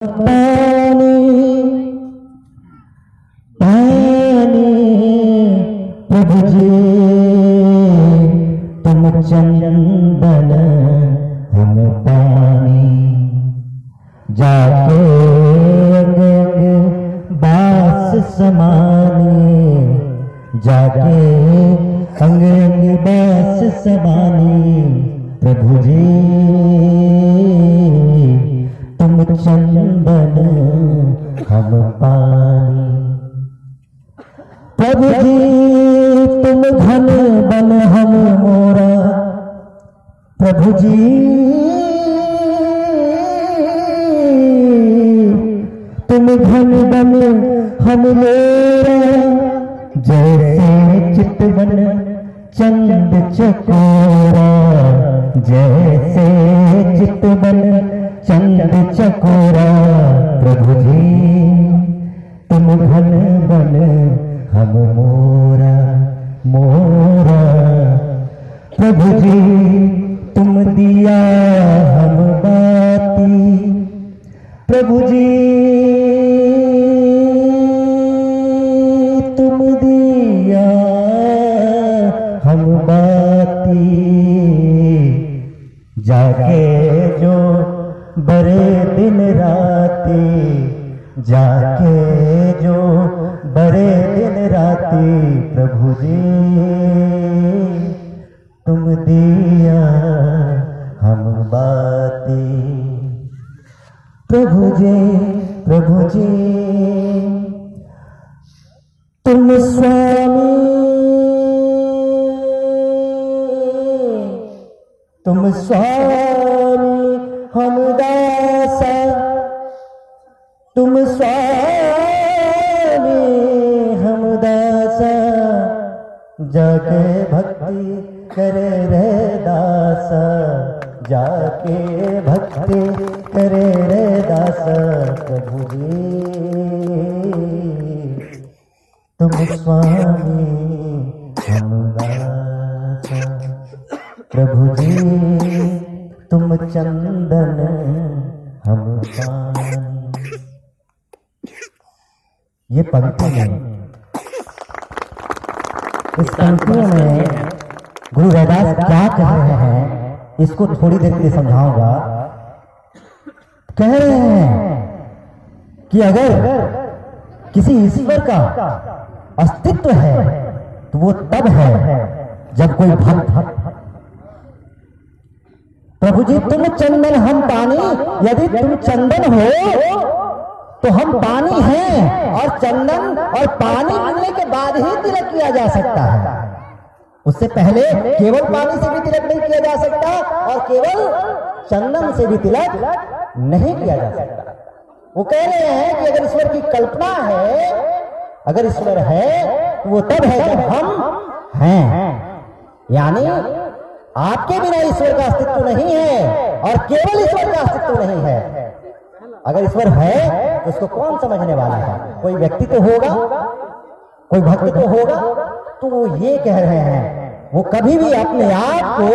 पानी पानी प्रभु जी तुम चंदन हम पानी जाके अंग अंग बास समाने जाके अंग अंग बास समाने प्रभु जी तुम चंदन हम पानी प्रभु जी तुम घन बन हम मोरा प्रभु जी तुम घन बन हम मोरा जैसे चितवन चंद चकोरा जैसे चितवन चंद चकोरा प्रभु जी तुम घन बन हम मोरा मोरा प्रभु जी तुम दिया हम बाती प्रभु जी तुम दिया हम बाती जाके जो बड़े दिन राती जाके जो बड़े दिन राती प्रभु जी तुम दिया हम बाती प्रभु जी तुम स्वामी हम दासा तुम स्वामी हम दासा जाके भक्ति करे रे दासा जाके भक्ति करे रे दासा प्रभु जी तुम स्वामी हम दासा प्रभु जी तुम चंदन हम पानी ये पंक्ति में इस पंक्तियों में गुरु रैदास क्या कह रहे हैं इसको थोड़ी देर के लिए समझाऊंगा। कह रहे हैं कि अगर किसी ईश्वर का अस्तित्व है तो वो तब है जब कोई भक्त प्रभु जी तुम चंदन हम पानी यदि तुम चंदन हो तो हम पानी हैं और चंदन और पानी मिलने के बाद ही तिलक किया जा सकता है। उससे पहले केवल पानी से भी तिलक नहीं किया जा सकता और केवल चंदन से भी तिलक नहीं किया जा सकता। वो कह रहे हैं कि अगर ईश्वर की कल्पना है अगर ईश्वर है तो वो तब है जब हम हैं, यानी आपके बिना ईश्वर का अस्तित्व नहीं है और केवल ईश्वर का अस्तित्व नहीं है। अगर ईश्वर है तो उसको कौन समझने वाला है? कोई व्यक्ति तो होगा, कोई भक्त तो होगा। तो वो ये कह रहे हैं वो कभी भी अपने आप को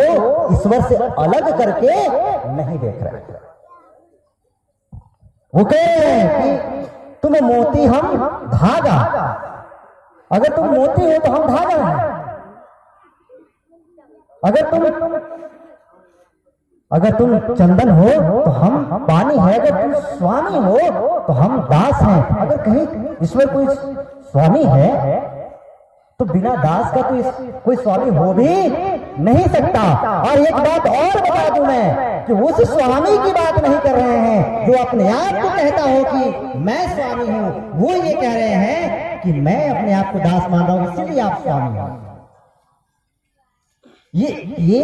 ईश्वर से अलग करके नहीं देख रहे। वो कह रहे हैं कि तुम मोती हम धागा, अगर तुम मोती हो तो हम धागा हैं। अगर तुम चंदन हो तो हम पानी है, अगर तुम स्वामी हो तो हम दास हैं। अगर कहीं ईश्वर कोई स्वामी है तो बिना दास का तो कोई स्वामी हो भी नहीं सकता। और एक बात और बता दूं मैं कि उस स्वामी की बात नहीं कर रहे हैं जो अपने आप को कहता हो कि मैं स्वामी हूं। वो ये कह रहे हैं कि मैं अपने आप को दास मान रहा हूं इसलिए आप स्वामी हो। ये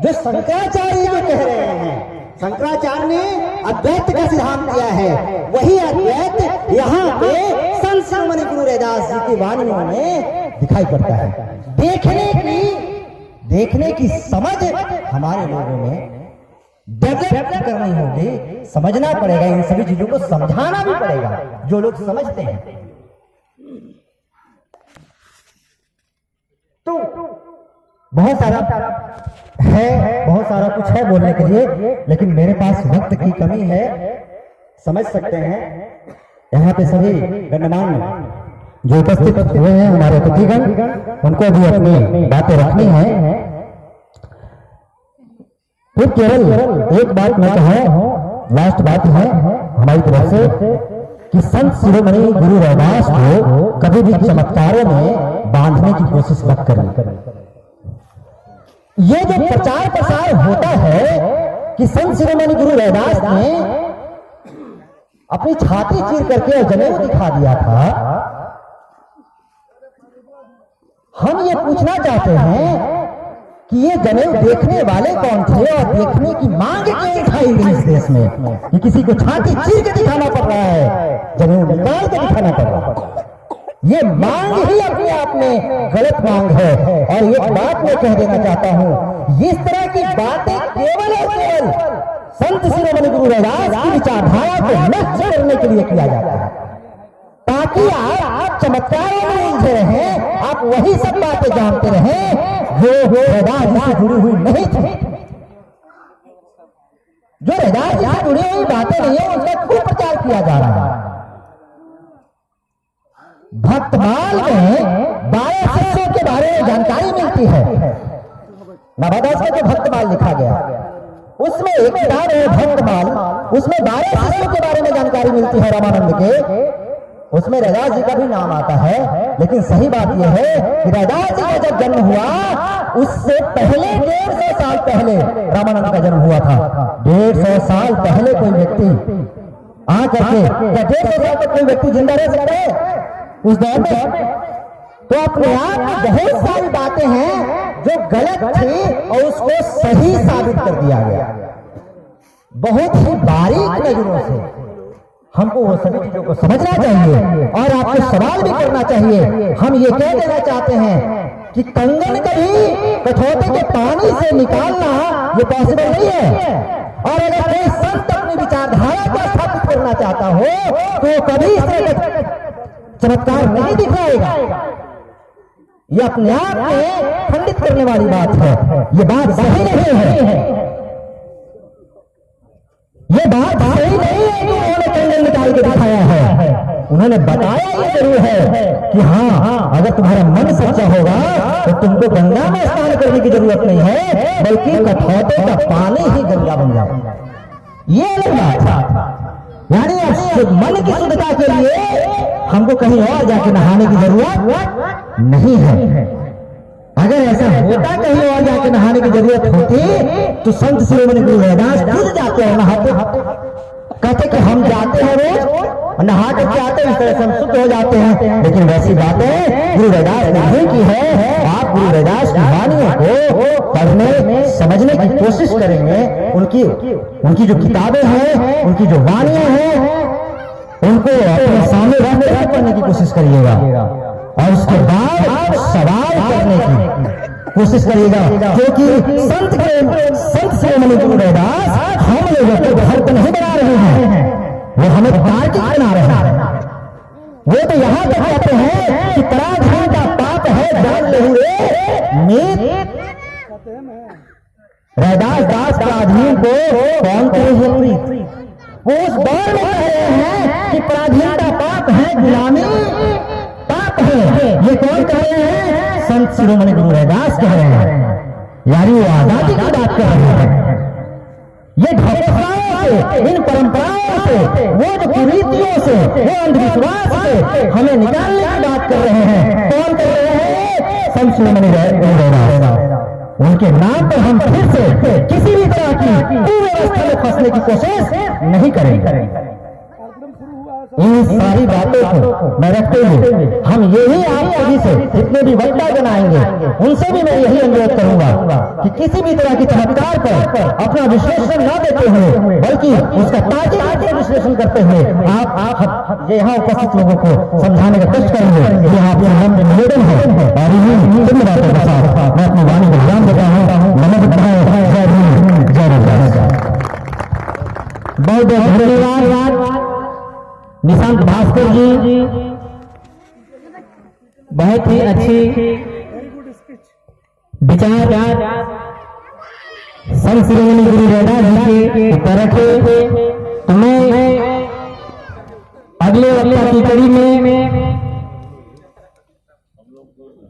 जो शंकराचार्य जो कह रहे हैं, शंकराचार्य ने अद्वैत का सिद्धांत दिया है, वही अद्वैत यहाँ पे संत शिरोमणि गुरु रैदास जी की वाणियों में दिखाई पड़ता है। देखने की समझ हमारे लोगों में डेवलप करनी होगी, समझना पड़ेगा, इन सभी चीजों को समझाना भी पड़ेगा जो लोग समझते हैं। तो बहुत सारा है, बहुत सारा कुछ है बोलने के लिए, लेकिन मेरे पास वक्त की कमी है। समझ सकते हैं। यहाँ पे सभी गणमान्य जो उपस्थित हुए हैं हमारे अतिथिगण, उनको भी अपनी बातें रखनी है। फिर केवल एक बात मैं कहूं, लास्ट बात है हमारी तरफ से कि संत शिरोमणि गुरु रैदास को कभी भी चमत्कारों में बांधने की कोशिश मत करें। ये जो प्रचार प्रसार होता है कि संत शिरोमणि गुरु रैदास ने अपनी छाती चीर करके और जनेऊ दिखा दिया था, हम ये पूछना चाहते हैं कि ये जनेऊ देखने वाले कौन थे और देखने की मांग क्यों उठाई गई इस देश में कि किसी को छाती चीर के दिखाना पड़ रहा है, जनेऊ निकाल के दिखाना पड़ रहा है। ये मांग ही अपने आप में गलत मांग है। और एक बात मैं कह देना चाहता हूं, इस तरह की बातें केवल और केवल संत शिरोमणि गुरु रैदास की विचारधारा को नष्ट करने के लिए किया जाता है, ताकि आप चमत्कारों में उलझे रहें, आप वही सब बातें जानते रहें जो रैदास जी से जुड़ी हुई नहीं थी। जो रैदास जी से जुड़ी हुई बातें नहीं है उसका खूब प्रचार किया जा रहा है। भक्तमाल में 12 शिष्यों के बारे में जानकारी मिलती है। नवादास में जो भक्तमाल लिखा गया उसमें एक किताब है भक्तमाल, उसमें 12 शिष्यों के बारे में जानकारी मिलती है रामानंद के। उसमें रैदास जी का भी नाम आता है, लेकिन सही बात यह है कि रैदास जी का जब जन्म हुआ उससे पहले 150 साल पहले रामानंद का जन्म हुआ था। 150 साल पहले कोई व्यक्ति आकर के, क्या 150 साल तक कोई व्यक्ति जिंदा रह सकता है उस दौर में? तो अपने आप में बहुत सारी बातें हैं जो गलत थी और उसको सही साबित कर दिया गया। बहुत ही बारीक नजरों से हमको वो सभी चीजों को समझना चाहिए और आपको सवाल भी करना चाहिए। हम ये कह देना चाहते हैं कि कंगन कभी कठौते के पानी से निकालना ये पॉसिबल नहीं है। और अगर कोई संत अपनी विचारधारा को स्थापित करना चाहता हो तो कभी इस तरह का चमत्कार नहीं दिखाएगा। ये अपने आप में खंडित करने वाली बात है। ये बात सही नहीं है। ये बात सही नहीं है कि उन्होंने कंगन निकाल के दिखाया है। उन्होंने बताया ये जरूर है कि हाँ, अगर तुम्हारा मन सच्चा होगा तो तुमको गंगा में स्नान करने की जरूरत नहीं है, बल्कि कठौते का पानी ही गंगा बन जाएगा। ये अलग बात है। यानी मन की शुद्धता के लिए हमको कहीं और जाके नहाने की जरूरत नहीं है। अगर ऐसा होता कहीं और जाके नहाने की जरूरत होती तो संत शिरोमणि गुरु रैदास खुद जाते हैं नहाते, कहते कि हम जाते हैं रोज नहा करके आते हैं, इस तरह से हम शुद्ध हो जाते हैं। लेकिन वैसी बातें गुरु रैदास ने नहीं की है। आप गुरु रैदास की वाणियों को पढ़ने समझने की कोशिश करेंगे, उनकी जो किताबें हैं, उनकी जो वाणियां हैं, उनको अपने सामने रखकर पढ़ने की कोशिश करिएगा और उसके बाद सवाल करने की कोशिश करिएगा। क्योंकि संत शिरोमणि गुरु रैदास हम लोगों को भक्त नहीं बना रहे हैं, वो हमें तार्किक बना रहे हैं। वो तो यहाँ तक कहते हैं कि पराधीन का पाप है जान ले हुए मीत। रैदास दास पराधीन को कौन करे प्रीत? वो उस दौर में कह रहे हैं कि पराधीनता पाप है, गुलामी पाप है। ये कौन कह रहे हैं? संत शिरोमणि गुरु रैदास कह रहे हैं। यानी वो आजादी की बात कर रहे हैं। ये ढकोसलाओं से, इन परंपराओं से, वो जो कुरीतियों से, वो अंधविश्वास से हमें निकालने की बात कर रहे हैं। कौन कर रहे हैं? संत शिरोमणि गुरु रैदास। उनके नाम पर हम फिर से किसी भी तरह की कुव्यवस्था में फंसने की कोशिश नहीं करेंगे। इन सारी बातों को मैं रखते हुए हम यही आप सभी से जितने भी वक्ता बनाएंगे उनसे भी मैं यही अनुरोध करूंगा कि किसी भी तरह की चमत्कार पर अपना विश्लेषण न देते हुए, बल्कि उसका तार्किक विश्लेषण करते हुए आप यहाँ उपस्थित लोगों को समझाने का कष्ट करेंगे। ये आपसे नम्र निवेदन है और इन्हीं तीन बातों के साथ मैं अपनी वाणी को विराम देता हूँ। नमस्कार, जय भीम, जय रघुनाथ। बहुत बहुत धन्यवाद निशांत भास्कर जी, बहुत ही अच्छी विचार संत शिरोमणि गुरु रैदास जी के तरफ। मैं अगले वक्ता की कड़ी में